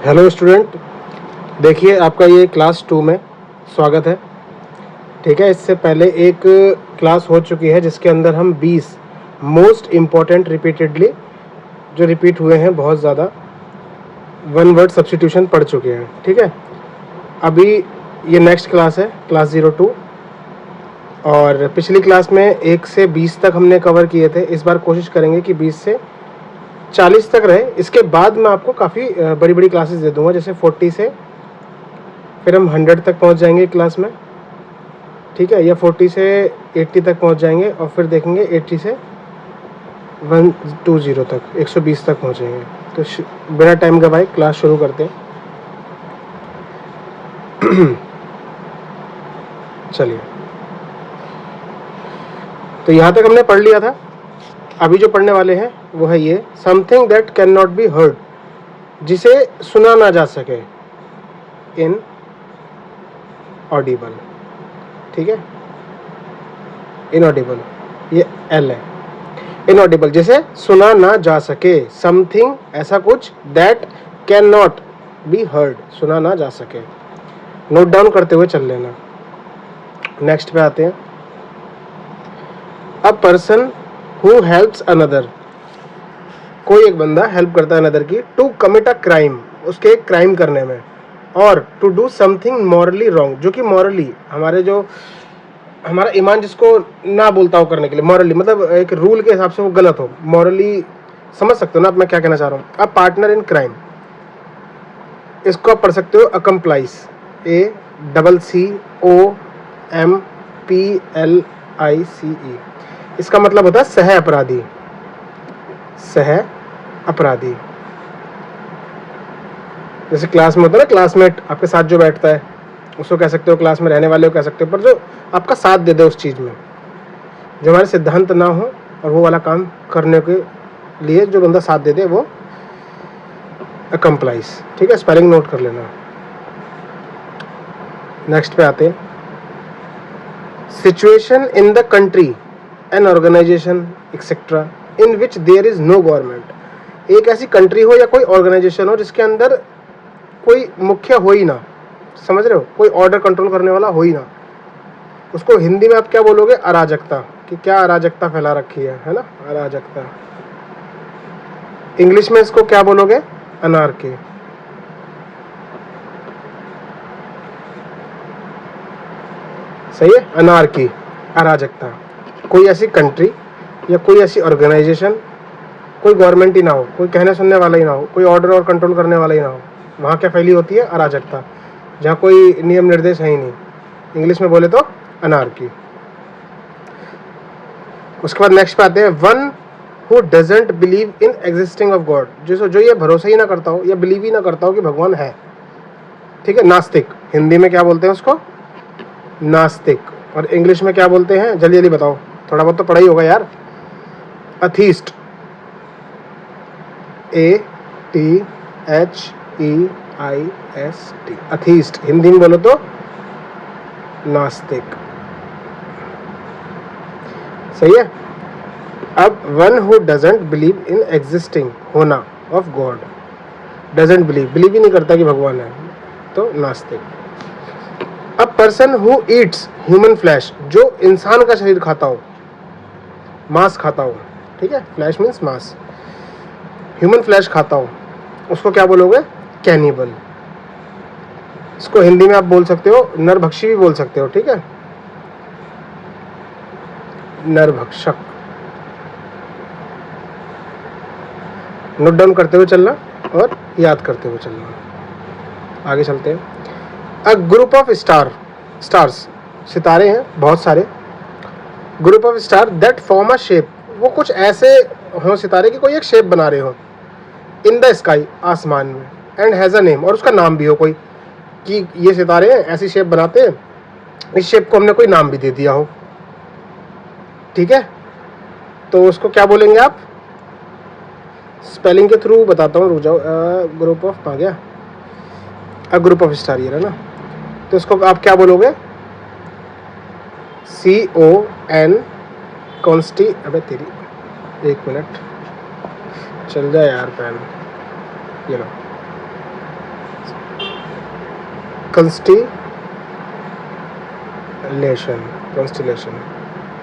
Hello student, देखिए आपका ये क्लास 2 में स्वागत है। ठीक है, इससे पहले एक क्लास हो चुकी है जिसके अंदर हम 20 मोस्ट इम्पॉर्टेंट रिपीटेडली जो रिपीट हुए हैं बहुत ज़्यादा वन वर्ड सब्स्टिट्यूशन पढ़ चुके हैं। ठीक है, अभी ये नेक्स्ट क्लास है, क्लास 02। और पिछली क्लास में 1 से 20 तक हमने कवर किए थे। इस बार कोशिश करेंगे कि 20 से 40 तक रहे। इसके बाद मैं आपको काफ़ी बड़ी बड़ी क्लासेस दे दूंगा, जैसे 40 से फिर हम 100 तक पहुंच जाएंगे क्लास में। ठीक है, या 40 से 80 तक पहुंच जाएंगे और फिर देखेंगे 80 से 120 तक 120 तक पहुंचेंगे। तो बिना टाइम गवाए क्लास शुरू करते हैं। चलिए, तो यहाँ तक हमने पढ़ लिया था। अभी जो पढ़ने वाले हैं वो है ये something that can not be heard, जिसे सुना ना जा सके, इन ऑडिबल। ठीक है, इनऑडिबल ये एल है। इनऑडिबल जिसे सुना ना जा सके, समथिंग ऐसा कुछ, that can not be heard सुना ना जा सके। नोट डाउन करते हुए चल लेना। नेक्स्ट पे आते हैं। A person who helps another, कोई एक बंदा हेल्प करता है अनदर की, टू कमिट अ क्राइम, उसके एक क्राइम करने में, और to do something morally wrong, जो कि मॉरली हमारा ईमान जिसको ना बोलता हो करने के लिए, मॉरली मतलब एक रूल के हिसाब से वो गलत हो, मॉरली समझ सकते हो ना आप मैं क्या कहना चाह रहा हूँ। अब पार्टनर इन क्राइम, इसको आप पढ़ सकते हो अकम्प्लाइज, ACCOMPLICE। इसका मतलब होता है सह अपराधी। सह अपराधी, जैसे क्लास में होता है ना, क्लासमेट आपके साथ जो बैठता है उसको कह सकते हो, क्लास में रहने वाले को कह सकते हो, पर जो आपका साथ दे दे उस चीज़ में, जो हमारे सिद्धांत ना हो और वो वाला काम करने के लिए जो बंदा साथ दे दे, वो अकम्प्लाइज। ठीक है, स्पेलिंग नोट कर लेना। नेक्स्ट पे आते हैं। Situation in the country, an organisation et cetera in which there is no government, एक ऐसी कंट्री हो या कोई ऑर्गेनाइजेशन हो जिसके अंदर कोई मुख्य हो ही ना, समझ रहे हो, कोई ऑर्डर कंट्रोल करने वाला हो ही ना, उसको हिंदी में आप क्या बोलोगे? अराजकता। कि क्या अराजकता फैला रखी है ना, अराजकता। इंग्लिश में इसको क्या बोलोगे? अनार्की। सही है, अनार्की, अराजकता। कोई ऐसी कंट्री या कोई ऐसी ऑर्गेनाइजेशन, कोई गवर्नमेंट ही ना हो, कोई कहने सुनने वाला ही ना हो, कोई ऑर्डर और कंट्रोल करने वाला ही ना हो, वहाँ क्या फैली होती है? अराजकता, जहाँ कोई नियम निर्देश है ही नहीं। इंग्लिश में बोले तो अनार्की। उसके बाद नेक्स्ट पे आते हैं। One who doesn't believe in existing of God, जो ये भरोसा ही ना करता हो या बिलीव ही ना करता हो कि भगवान है। ठीक है, नास्तिक। हिंदी में क्या बोलते हैं उसको? नास्तिक। और इंग्लिश में क्या बोलते हैं? जल्दी जल्दी बताओ, थोड़ा बहुत तो पढ़ा ही होगा यार। Atheist, ATHEIST, atheist. हिंदी में बोलो तो नास्तिक। सही है। अब one who doesn't believe in existing, होना, of God, doesn't believe, believe ही नहीं करता कि भगवान है, तो नास्तिक। A person who eats human flesh, जो इंसान का शरीर खाता हो, मांस खाता हो। ठीक है, फ्लैश मीन्स मांस, ह्यूमन फ्लैश खाता हो, उसको क्या बोलोगे? कैनिबल। इसको हिंदी में आप बोल सकते हो नरभक्षी भी बोल सकते हो। ठीक है, नरभक्षक। नोट डाउन करते हुए चलना और याद करते हुए चलना। आगे चलते हैं। अ ग्रुप ऑफ स्टार्स, सितारे हैं बहुत सारे। Group of star that form a shape, वो कुछ ऐसे हों सितारे कि कोई एक शेप बना रहे हो, इन द स्काई, आसमान में, एंड हैज़ अ नेम, और उसका नाम भी हो कोई, कि ये सितारे हैं ऐसी शेप बनाते हैं, इस शेप को हमने कोई नाम भी दे दिया हो। ठीक है, तो उसको क्या बोलेंगे आप? स्पेलिंग के थ्रू बताता हूँ, रुक जाओ। ग्रुप ऑफ आ गया, अ ग्रुप ऑफ स्टार ये है ना, तो इसको आप क्या बोलोगे? CON कॉन्स्टी, अबे तेरी, एक मिनट, चल जाए यार पेन, ये लो। कंस्टिलेशन,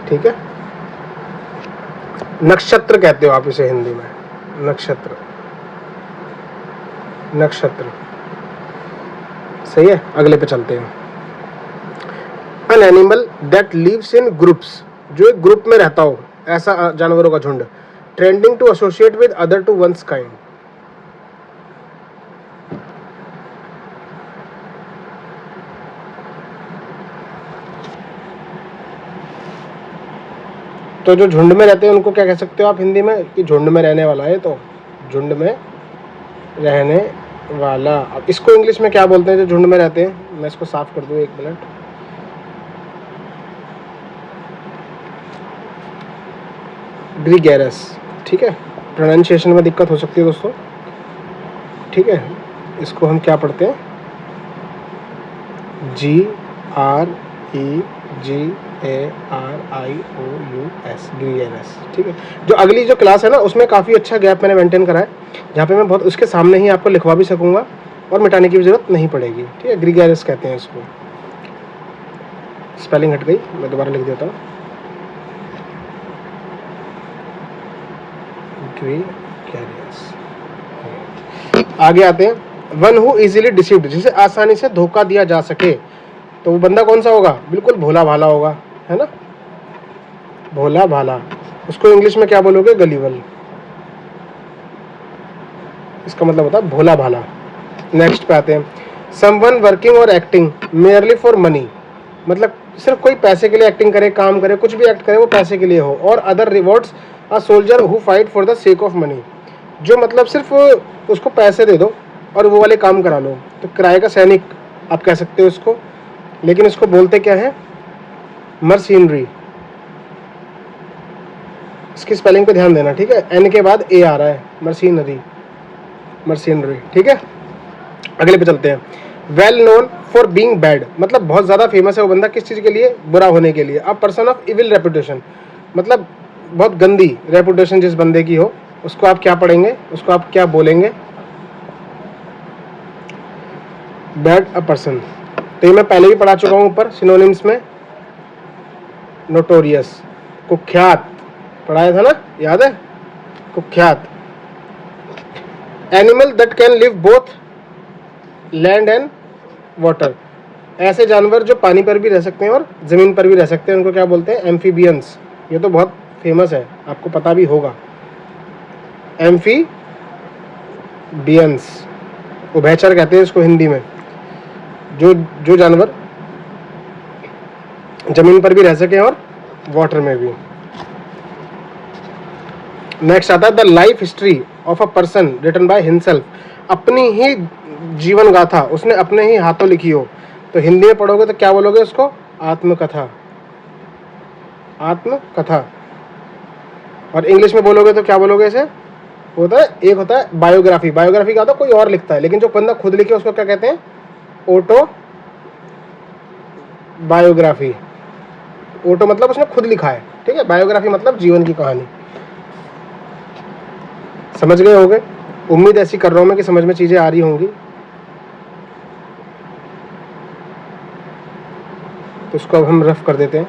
ठीक है। नक्षत्र कहते हो आप इसे हिंदी में, नक्षत्र, नक्षत्र, सही है। अगले पे चलते हैं। An animal that lives in groups, जो एक ग्रुप में रहता हो, ऐसा जानवरों का झुंड। Trending to associate with other to one's kind. तो जो झुंड में रहते हैं उनको क्या कह सकते हो आप हिंदी में, कि झुंड में रहने वाला है, तो झुंड में रहने वाला। अब इसको इंग्लिश में क्या बोलते हैं जो झुंड में रहते हैं? मैं इसको साफ कर दूं, एक मिनट। ग्रीगेरस, ठीक है। प्रोनाउंसिएशन में दिक्कत हो सकती है दोस्तों, ठीक है। इसको हम क्या पढ़ते हैं? GREGARIOUS, ग्रीगेरस, ठीक है। जो अगली जो क्लास है ना, उसमें काफ़ी अच्छा गैप मैंने मेंटेन करा है, जहाँ पे मैं बहुत उसके सामने ही आपको लिखवा भी सकूंगा और मिटाने की भी जरूरत नहीं पड़ेगी, ठीक है। ग्रीगेरस कहते हैं इसको। स्पेलिंग हट गई, मैं दोबारा लिख देता हूँ। ग्रीगेरस। आगे आते हैं। वन हु इजीली डिसीव्ड, जिसे आसानी से धोखा दिया जा सके, तो वो बंदा कौन सा होगा? बिल्कुल भोला भाला होगा, है ना, भोला भाला। उसको इंग्लिश में क्या बोलोगे? गलीवल। इसका मतलब होता है भोला भाला। नेक्स्ट पे आते हैं। समवन वर्किंग और एक्टिंग मेयरली फॉर मनी, मतलब सिर्फ कोई पैसे के लिए एक्टिंग करे, काम करे, कुछ भी एक्ट करे वो पैसे के लिए हो। और other rewards a soldier who fight for the sake of money, जो मतलब सिर्फ उसको पैसे दे दो और वो वाले काम करा लो, तो किराए का सैनिक आप कह सकते हो इसको। लेकिन इसको बोलते क्या है? मर्सिनरी। इसकी स्पेलिंग पे ध्यान देना, ठीक है। एन के बाद ए आ रहा है, मर्सिनरी, मर्सिनरी, ठीक है। अगले पे चलते हैं। Well known for being bad, मतलब बहुत ज़्यादा फेमस है वो बंदा किस चीज़ के लिए? बुरा होने के लिए। A person of evil reputation, मतलब बहुत गंदी रेपुटेशन जिस बंदे की हो, उसको आप क्या पढ़ेंगे? उसको आप क्या बोलेंगे? Bad a person. तो ये मैं पहले भी पढ़ा चुका हूँ ऊपर सिनोनिम्स में। नोटोरियस, कुख्यात, पढ़ाया था ना, याद है? कुख्यात। Animal that can live both land and water, ऐसे जानवर जो पानी पर भी रह सकते हैं और ज़मीन पर भी रह सकते हैं, उनको क्या बोलते हैं? एम्फीबियंस। ये तो बहुत फेमस है, आपको पता भी होगा। एम्फीबियंस, उभयचर कहते हैं इसको हिंदी में। जो जानवर जमीन पर भी रह सके और वाटर में भी। नेक्स्ट आता है the life history of a person written by himself, अपनी ही जीवन गाथा उसने अपने ही हाथों लिखी हो, तो हिंदी में पढ़ोगे तो क्या बोलोगे उसको? आत्मकथा, आत्मकथा। और इंग्लिश में बोलोगे तो क्या बोलोगे इसे? होता है, एक होता है बायोग्राफी, बायोग्राफी का तो कोई और लिखता है, लेकिन जो बंदा खुद लिखे उसको क्या कहते हैं? Auto biography. ऑटो मतलब उसने खुद लिखा है, ठीक है। बायोग्राफी मतलब जीवन की कहानी। समझ गए होंगे, उम्मीद ऐसी कर रहा हूं मैं कि समझ में चीजें आ रही होंगी। तो उसको अब हम रफ कर देते हैं,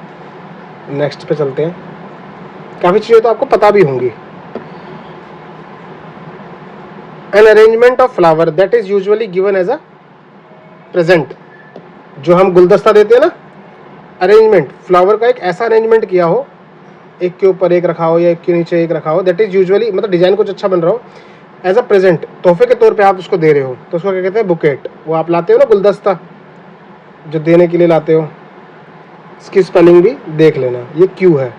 नेक्स्ट पे चलते हैं। काफी चीजें तो आपको पता भी होंगी। An arrangement of flower that is usually given as a present, जो हम गुलदस्ता देते हैं ना, अरेंजमेंट, फ्लावर का एक ऐसा अरेंजमेंट किया हो, एक के ऊपर एक रखा हो या एक के नीचे एक रखा हो, दैट इज यूजुअली, मतलब डिजाइन कुछ अच्छा बन रहा हो, एज अ प्रेजेंट, तोहफे के तौर पे आप उसको दे रहे हो, तो उसको क्या कहते हैं? बुकेट। वो आप लाते हो ना गुलदस्ता, जो देने के लिए लाते हो, इसकी स्पेलिंग भी देख लेना, ये क्यू है,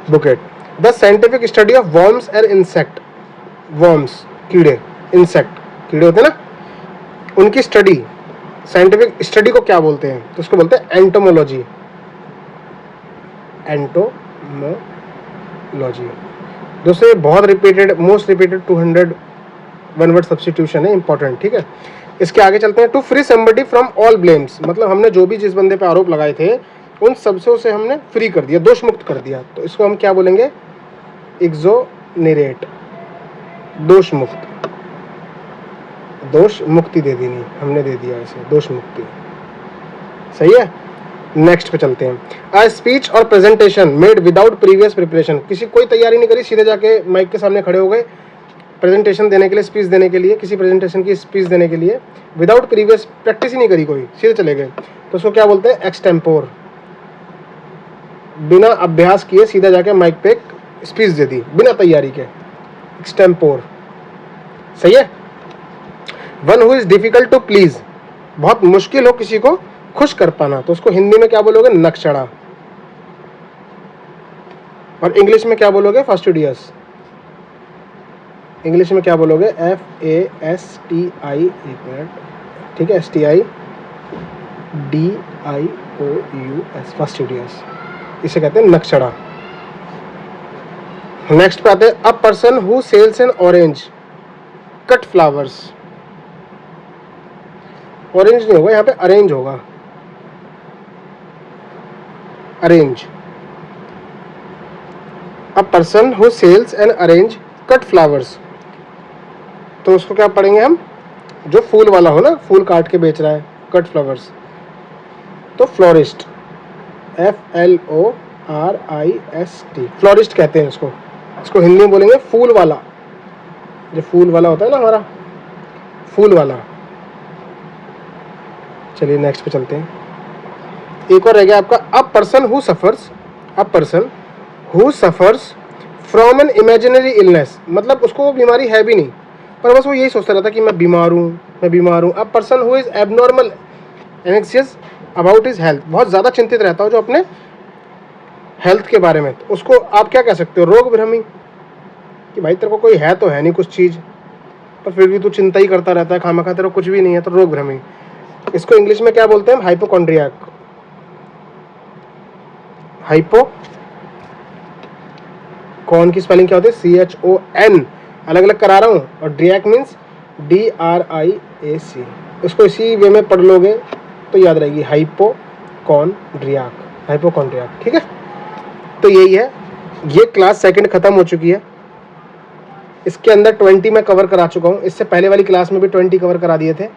bouquet. The scientific study of worms and insect, worms कीड़े, इंसेक्ट कीड़े होते हैं ना, उनकी स्टडी, साइंटिफिक स्टडी को क्या बोलते हैं? तो उसको बोलते हैं एंटोमोलॉजी, एंटोमोलॉजी। दोस्तों ये बहुत repeated, most repeated 200 one word substitution है, इंपॉर्टेंट, ठीक है। इसके आगे चलते हैं। To free somebody from all blames, मतलब हमने जो भी जिस बंदे पे आरोप लगाए थे उन सबसे उसे हमने फ्री कर दिया, दोष मुक्त कर दिया, तो इसको हम क्या बोलेंगे? एक्सोनेरेट, दोष मुक्त, दोष मुक्ति दे देनी, हमने दे दिया इसे दोष मुक्ति। सही है, नेक्स्ट पे चलते हैं। अ स्पीच और presentation made without previous preparation, किसी कोई तैयारी नहीं करी, सीधे जाके माइक के सामने खड़े हो गए प्रेजेंटेशन देने के लिए, स्पीच देने के लिए, किसी प्रेजेंटेशन की स्पीच देने के लिए, विदाउट प्रीवियस प्रैक्टिस ही नहीं करी कोई, सीधे चले गए, तो उसको क्या बोलते हैं? एक्सटेम्पोर। बिना अभ्यास किए सीधा जाके माइक पे स्पीच दे दी बिना तैयारी के, एक्सटेम्पोर। सही है। One who is difficult to please, बहुत मुश्किल हो किसी को खुश कर पाना, तो उसको हिंदी में क्या बोलोगे? नक्शड़ा। और इंग्लिश में क्या बोलोगे? फास्टिडियस। इंग्लिश में क्या बोलोगे? FASTI, ठीक है, STIDIOUS, फास्टिडियस, इसे कहते हैं नक्शड़ा। नेक्स्ट पे आते हैं। A person who sells an orange cut flowers, orange नहीं होगा यहाँ पे, अरेंज होगा, arrange. A person who sells an arrange cut flowers, तो उसको क्या पढ़ेंगे हम? जो फूल वाला हो ना, फूल काट के बेच रहा है, कट फ्लावर्स, तो फ्लोरिस्ट, FLORIST, फ्लोरिस्ट कहते हैं इसको। इसको हिंदी में बोलेंगे फूल वाला, जो फूल वाला होता है ना हमारा, फूल वाला। चलिए नेक्स्ट पे चलते हैं। एक और रह गया आपका। अ person who suffers, a person who suffers from an imaginary illness, मतलब उसको वो बीमारी है भी नहीं, पर बस वो यही सोचता रहता कि मैं बीमार हूँ, मैं बीमार हूँ। A person who is abnormal anxious about his health, बहुत ज़्यादा चिंतित रहता हो जो अपने हेल्थ के बारे में, तो उसको आप क्या कह सकते हो? रोग भ्रमी, कि भाई तेरे को कोई है तो है नहीं कुछ चीज़, पर फिर भी तू चिंता ही करता रहता है खामखा, तेरे को कुछ भी नहीं है, तो रोग भ्रमी। इसको इंग्लिश में क्या बोलते हैं? हाइपोकॉन्ड्रियाक। हाइपो, कौन की स्पेलिंग क्या होती है? CHON, अलग अलग करा रहा हूँ, और ड्रियाक मीन्स DRIAC। इसको इसी वे में पढ़ लोगे तो याद रहेगी, हाइपोकॉन्ड्रियाक, हाइपोकॉन्ड्रियाक। ठीक है, तो यही है। ये क्लास सेकंड खत्म हो चुकी है। इसके अंदर 20 मैं कवर करा चुका हूँ, इससे पहले वाली क्लास में भी 20 कवर करा दिए थे।